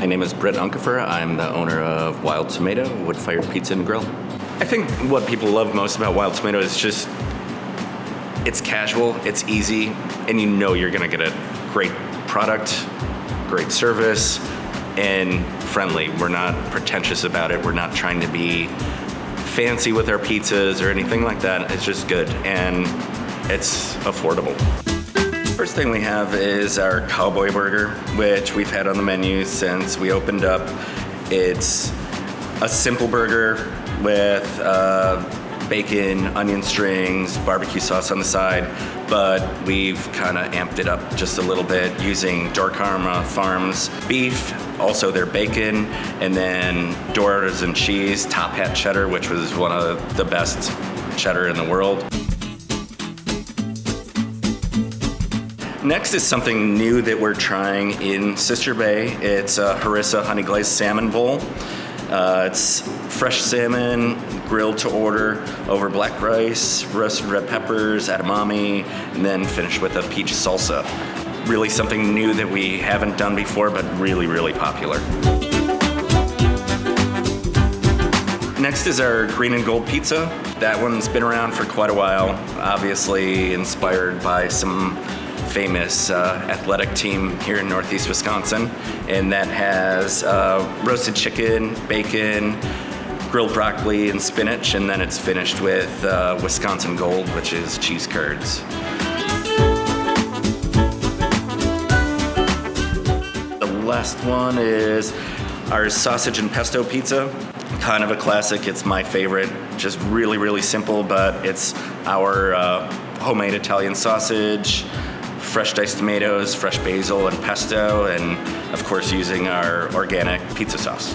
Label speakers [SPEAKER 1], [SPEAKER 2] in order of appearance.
[SPEAKER 1] My name is Britt Unkefer. I'm the owner of Wild Tomato, wood-fired pizza and grill. I think what people love most about Wild Tomato is just, it's casual, it's easy, and you know you're gonna get a great product, great service, and friendly. We're not pretentious about it. We're not trying to be fancy with our pizzas or anything like that. It's just good, and it's affordable. First thing we have is our Cowboy Burger, which we've had on the menu since we opened up. It's a simple burger with bacon, onion strings, barbecue sauce on the side, but we've kind of amped it up just a little bit using Dorkarma Farms beef, also their bacon, and then Doors and cheese, Top Hat cheddar, which was one of the best cheddar in the world. Next is something new that we're trying in Sister Bay. It's a harissa honey glazed salmon bowl. It's fresh salmon, grilled to order over black rice, roasted red peppers, edamame, and then finished with a peach salsa. Really something new that we haven't done before, but really, really popular. Next is our green and gold pizza. That one's been around for quite a while, obviously inspired by some famous athletic team here in Northeast Wisconsin, and that has roasted chicken, bacon, grilled broccoli, and spinach, and then it's finished with Wisconsin Gold, which is cheese curds. The last one is our Sausage and Pesto Pizza. Kind of a classic, it's my favorite. Just really, really simple, but it's our homemade Italian sausage, fresh diced tomatoes, fresh basil and pesto, and of course using our organic pizza sauce.